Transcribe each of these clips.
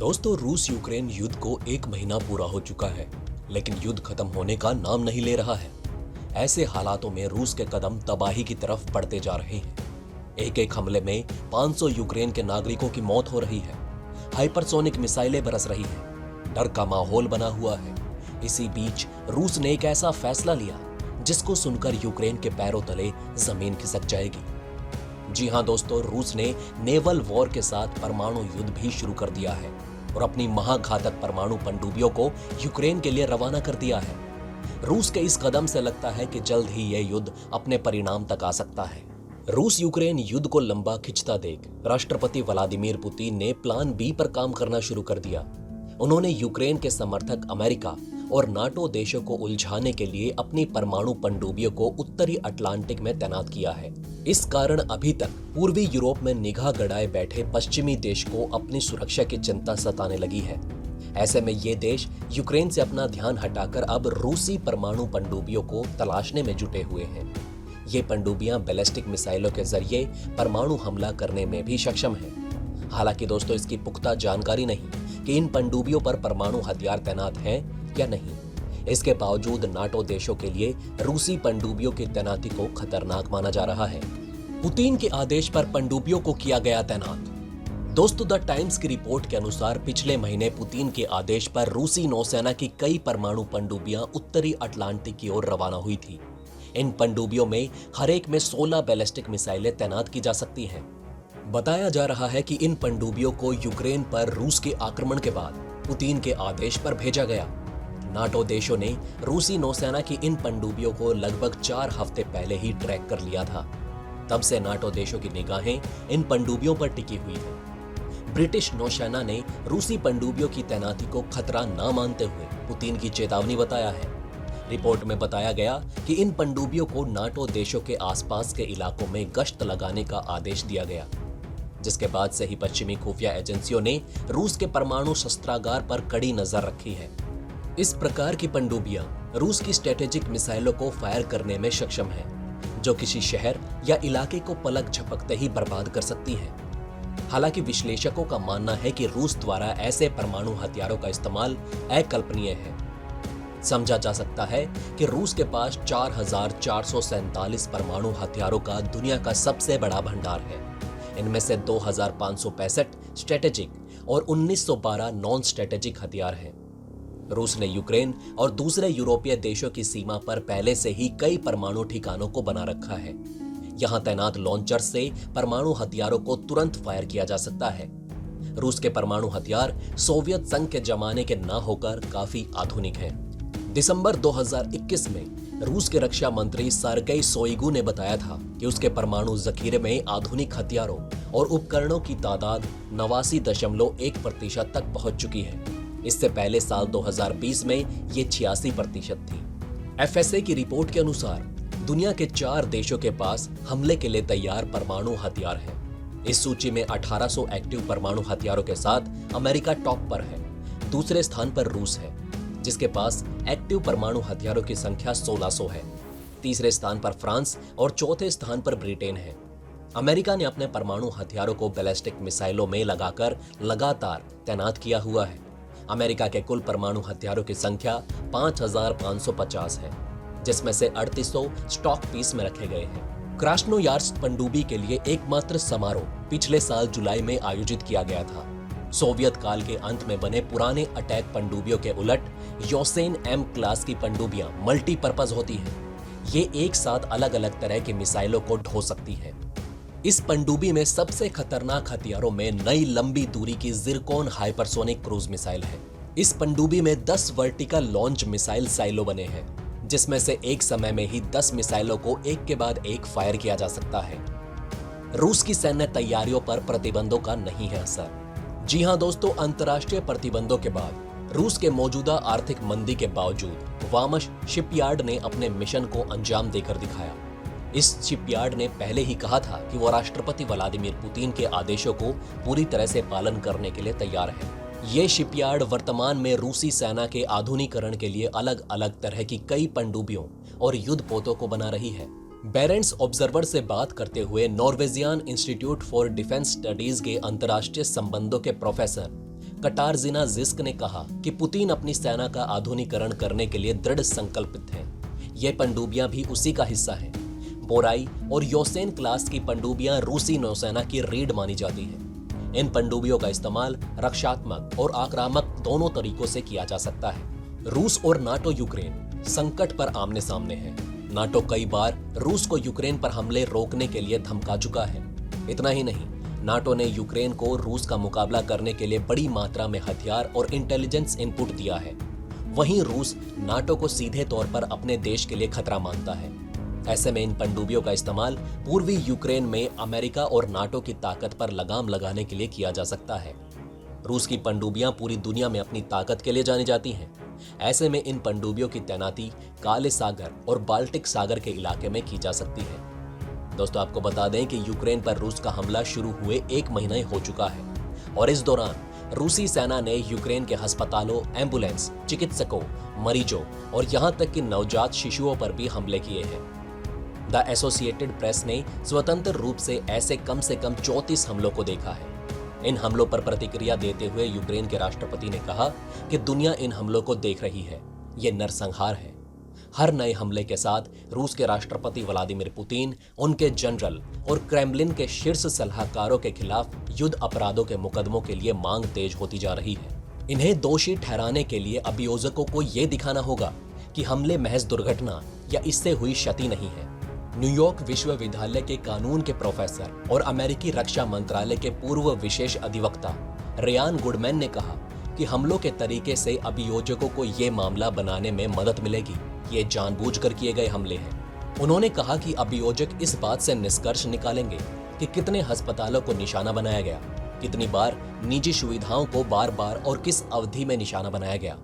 दोस्तों, रूस यूक्रेन युद्ध को 1 महीना पूरा हो चुका है, लेकिन युद्ध खत्म होने का नाम नहीं ले रहा है। ऐसे हालातों में रूस के कदम तबाही की तरफ बढ़ते जा रहे हैं। एक एक हमले में 500 यूक्रेन के नागरिकों की मौत हो रही है। हाइपरसोनिक मिसाइलें बरस रही हैं। डर का माहौल बना हुआ है। इसी बीच रूस ने एक ऐसा फैसला लिया जिसको सुनकर यूक्रेन के पैरों तले जमीन खिसक जाएगी। जी हां दोस्तों, रूस ने नेवल वॉर के साथ परमाणु युद्ध भी शुरू कर दिया है और अपनी महाघातक परमाणु पनडुब्बियों को यूक्रेन के लिए रवाना कर दिया है। रूस के इस कदम से लगता है कि जल्द ही यह युद्ध अपने परिणाम तक आ सकता है। रूस यूक्रेन युद्ध को लंबा खिंचता देख राष्ट्रपति व्लादिमीर पुतिन ने प्लान बी पर काम करना शुरू कर दिया। उन्होंने यूक्रेन के समर्थक अमेरिका और नाटो देशों को उलझाने के लिए अपनी परमाणु पनडुब्बियों को उत्तरी अटलांटिक में तैनात किया है। इस कारण अभी तक पूर्वी यूरोप में निगाह गड़ाए बैठे पश्चिमी देश को अपनी सुरक्षा की चिंता सताने लगी है। ऐसे में ये देश यूक्रेन से अपना ध्यान हटाकर अब रूसी परमाणु पनडुब्बियों को तलाशने में जुटे हुए हैं। ये पनडुब्बियां बैलिस्टिक मिसाइलों के जरिए परमाणु हमला करने में भी सक्षम हैं। हालांकि दोस्तों, इसकी पुख्ता जानकारी नहीं कि इन पनडुब्बियों पर परमाणु हथियार तैनात हैं या नहीं। इसके बावजूद नाटो देशों के लिए रूसी पनडुब्बियों की तैनाती को खतरनाक माना जा रहा है। पुतिन के आदेश पर पनडुब्बियों को किया गया तैनात। दोस्तों, द टाइम्स की रिपोर्ट के अनुसार पिछले महीने पुतिन के आदेश पर रूसी नौसेना की कई परमाणु पनडुब्बियां उत्तरी अटलांटिक की ओर रवाना हुई थी। इन पनडुब्बियों में हर एक में 16 बैलिस्टिक मिसाइलें तैनात की जा सकती हैं। बताया जा रहा है कि इन पनडुब्बियों को यूक्रेन पर रूस के आक्रमण के बाद पुतिन के आदेश पर भेजा गया। नाटो देशों ने रूसी नौसेना की इन पनडुब्बियों को लगभग 4 हफ्ते पहले ही ट्रैक कर लिया था। तब से नाटो देशों की निगाहें इन पनडुब्बियों पर टिकी हुई है। ब्रिटिश नौसेना ने रूसी पनडुब्बियों की तैनाती को खतरा न मानते हुए पुतिन की चेतावनी बताया है। रिपोर्ट में बताया गया कि इन पनडुब्बियों को नाटो देशों के आसपास के इलाकों में गश्त लगाने का आदेश दिया गया, जिसके बाद से ही पश्चिमी खुफिया एजेंसियों ने रूस के परमाणु शस्त्रागार पर कड़ी नजर रखी है। इस प्रकार की पनडुब्बियां रूस की स्ट्रेटेजिक मिसाइलों को फायर करने में सक्षम हैं, जो किसी शहर या इलाके को पलक झपकते ही बर्बाद कर सकती हैं। हालांकि विश्लेषकों का मानना है कि रूस द्वारा ऐसे परमाणु हथियारों का इस्तेमाल अकल्पनीय है। समझा जा सकता है कि रूस के पास 4,447 परमाणु हथियारों का दुनिया का सबसे बड़ा भंडार है। इनमें से 2,565 स्ट्रेटेजिक और 1,912 नॉन स्ट्रेटेजिक हथियार हैं। रूस ने यूक्रेन और दूसरे यूरोपीय देशों की सीमा पर पहले से ही कई परमाणु ठिकानों को बना रखा है। यहां तैनात लॉन्चर से परमाणु हथियारों को तुरंत फायर किया जा सकता है। रूस के परमाणु हथियार सोवियत संघ के जमाने के न होकर काफी आधुनिक हैं। दिसंबर 2021 में रूस के रक्षा मंत्री सर्गेई शोइगु ने बताया था कि उसके परमाणु जखीरे में आधुनिक हथियारों और उपकरणों की तादाद 89.1% तक पहुंच चुकी है। इससे पहले साल 2020 में ये 86% थी। एफएसए की रिपोर्ट के अनुसार दुनिया के 4 देशों के पास हमले के लिए तैयार परमाणु हथियार हैं। इस सूची में 1800 एक्टिव परमाणु हथियारों के साथ अमेरिका टॉप पर है। दूसरे स्थान पर रूस है, जिसके पास एक्टिव परमाणु हथियारों की संख्या 1600 है। तीसरे स्थान पर फ्रांस और चौथे स्थान पर ब्रिटेन है। अमेरिका ने अपने परमाणु हथियारों को बैलिस्टिक मिसाइलों में लगाकर लगातार तैनात किया हुआ है। अमेरिका के कुल परमाणु हथियारों की संख्या 5,550 है, जिसमें से 3800 स्टॉक पीस में रखे गए हैं। क्रास्नोयार्स्क पनडुब्बी के लिए एकमात्र समारोह पिछले साल जुलाई में आयोजित किया गया था। सोवियत काल के अंत में बने पुराने अटैक पनडुब्बियों के उलट योसेन एम क्लास की पनडुब्बियां मल्टीपर्पज होती हैं। ये एक साथ अलग अलग तरह की मिसाइलों को ढो सकती हैं। इस पनडुब्बी में सबसे खतरनाक हथियारों में नई लंबी दूरी की जिरकोन हाइपरसोनिक क्रूज मिसाइल है। इस पनडुब्बी में 10 वर्टिकल लॉन्च मिसाइल साइलो बने हैं, जिसमें से एक समय में ही 10 मिसाइलों को एक के बाद एक फायर किया जा सकता है। रूस की सैन्य तैयारियों पर प्रतिबंधों का नहीं है असर। जी हां दोस्तों, अंतर्राष्ट्रीय प्रतिबंधों के बाद रूस के मौजूदा आर्थिक मंदी के बावजूद वामश शिपयार्ड ने अपने मिशन को अंजाम देकर दिखाया। इस शिपयार्ड ने पहले ही कहा था कि वो राष्ट्रपति व्लादिमीर पुतिन के आदेशों को पूरी तरह से पालन करने के लिए तैयार है। ये शिपयार्ड वर्तमान में रूसी सेना के आधुनिकीकरण के लिए अलग अलग तरह की कई पनडुब्बियों और युद्धपोतों को बना रही है। बेरेंट्स ऑब्जर्वर से बात करते हुए Norwegian institute for defence studies के अंतर्राष्ट्रीय संबंधों के प्रोफेसर कटारजिना जिस्क ने कहा कि पुतिन अपनी सेना का आधुनिकीकरण करने के लिए दृढ़ संकल्पित हैं। ये पनडुब्बियां भी उसी का हिस्सा हैं। बोराई और योसेन क्लास की पनडुब्बियां रूसी नौसेना की रीढ़ मानी जाती हैं। इन पनडुब्बियों का इस्तेमाल रक्षात्मक और आक्रामक दोनों तरीकों से किया जा सकता है। रूस और नाटो यूक्रेन संकट पर आमने सामने है। नाटो कई बार रूस को यूक्रेन पर हमले रोकने के लिए धमका चुका है। इतना ही नहीं, नाटो ने यूक्रेन को रूस का मुकाबला करने के लिए बड़ी मात्रा में हथियार और इंटेलिजेंस इनपुट दिया है। वहीं रूस नाटो को सीधे तौर पर अपने देश के लिए खतरा मानता है। ऐसे में इन पनडुब्बियों का इस्तेमाल पूर्वी यूक्रेन में अमेरिका और नाटो की ताकत पर लगाम लगाने के लिए किया जा सकता है। रूस की पनडुब्बियां पूरी दुनिया में अपनी ताकत के लिए जानी जाती हैं। ऐसे में इन पनडुब्बियों की तैनाती काले सागर और बाल्टिक सागर के इलाके में की जा सकती है। दोस्तों, आपको बता दें कि यूक्रेन पर रूस का हमला शुरू हुए 1 महीना हो चुका है और इस दौरान रूसी सेना ने यूक्रेन के अस्पतालों, एम्बुलेंस, चिकित्सकों, मरीजों और यहां तक कि नवजात शिशुओं पर भी हमले किए हैं। द एसोसिएटेड प्रेस ने स्वतंत्र रूप से ऐसे कम से कम 34 हमलों को देखा है। इन हमलों पर प्रतिक्रिया देते हुए यूक्रेन के राष्ट्रपति ने कहा कि दुनिया इन हमलों को देख रही है। ये नरसंहार है। हर नए हमले के साथ रूस के राष्ट्रपति व्लादिमीर पुतिन, उनके जनरल और क्रेमलिन के शीर्ष सलाहकारों के खिलाफ युद्ध अपराधों के मुकदमों के लिए मांग तेज होती जा रही है। इन्हें दोषी ठहराने के लिए अभियोजकों को यह दिखाना होगा कि हमले महज दुर्घटना या इससे हुई क्षति नहीं है। न्यूयॉर्क विश्वविद्यालय के कानून के प्रोफेसर और अमेरिकी रक्षा मंत्रालय के पूर्व विशेष अधिवक्ता रेयान गुडमैन ने कहा कि हमलों के तरीके से अभियोजकों को ये मामला बनाने में मदद मिलेगी। ये जानबूझकर किए गए हमले हैं। उन्होंने कहा कि अभियोजक इस बात से निष्कर्ष निकालेंगे कि कितने अस्पतालों को निशाना बनाया गया, कितनी बार निजी सुविधाओं को बार बार और किस अवधि में निशाना बनाया गया।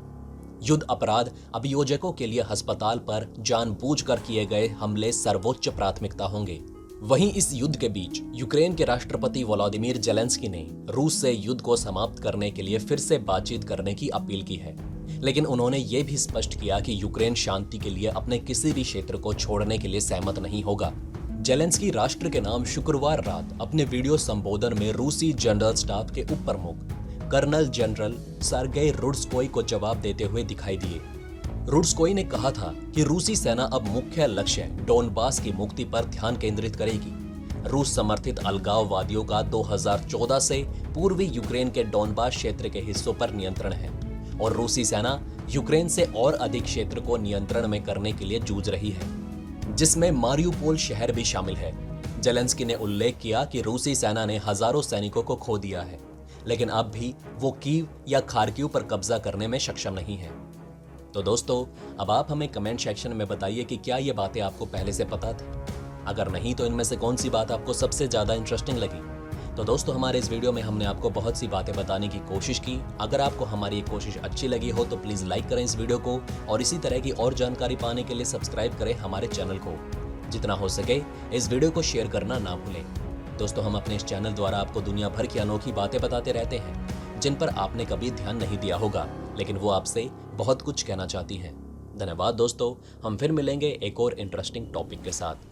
युद्ध अपराध अभियोजकों के लिए अस्पताल पर जानबूझकर किए गए हमले सर्वोच्च प्राथमिकता होंगे। वहीं इस युद्ध के बीच यूक्रेन के राष्ट्रपति व्लादिमीर जेलेंस्की ने रूस से युद्ध को समाप्त करने के लिए फिर से बातचीत करने की अपील की है, लेकिन उन्होंने ये भी स्पष्ट किया कि यूक्रेन शांति के लिए अपने किसी भी क्षेत्र को छोड़ने के लिए सहमत नहीं होगा। जेलेंस्की राष्ट्र के नाम शुक्रवार रात अपने वीडियो संबोधन में रूसी जनरल स्टाफ के उप प्रमुख कर्नल जनरल सर्गेई रुड्स्कोई को जवाब देते हुए दिखाई दिए। रुड्स्कोई ने कहा था कि रूसी सेना अब मुख्य लक्ष्य डोनबास की मुक्ति पर ध्यान केंद्रित करेगी। रूस समर्थित अलगाववादियों का 2014 से पूर्वी यूक्रेन के डोनबास क्षेत्र के हिस्सों पर नियंत्रण है और रूसी सेना यूक्रेन से और अधिक क्षेत्र को नियंत्रण में करने के लिए जूझ रही है, जिसमें मारियुपोल शहर भी शामिल है। जेलेंस्की ने उल्लेख किया कि रूसी सेना ने हजारों सैनिकों को खो दिया है, लेकिन अब भी वो कीव या खार्किव पर कब्जा करने में सक्षम नहीं है। तो दोस्तों, अब आप हमें कमेंट सेक्शन में बताइए कि क्या ये बातें आपको पहले से पता थी। अगर नहीं तो इनमें से कौन सी बात आपको सबसे ज्यादा इंटरेस्टिंग लगी। तो दोस्तों, हमारे इस वीडियो में हमने आपको बहुत सी बातें बताने की कोशिश की। अगर आपको हमारी ये कोशिश अच्छी लगी हो तो प्लीज लाइक करें इस वीडियो को और इसी तरह की और जानकारी पाने के लिए सब्सक्राइब करें हमारे चैनल को। जितना हो सके इस वीडियो को शेयर करना ना भूलें। दोस्तों, हम अपने इस चैनल द्वारा आपको दुनिया भर की अनोखी बातें बताते रहते हैं जिन पर आपने कभी ध्यान नहीं दिया होगा, लेकिन वो आपसे बहुत कुछ कहना चाहती हैं। धन्यवाद दोस्तों, हम फिर मिलेंगे एक और इंटरेस्टिंग टॉपिक के साथ।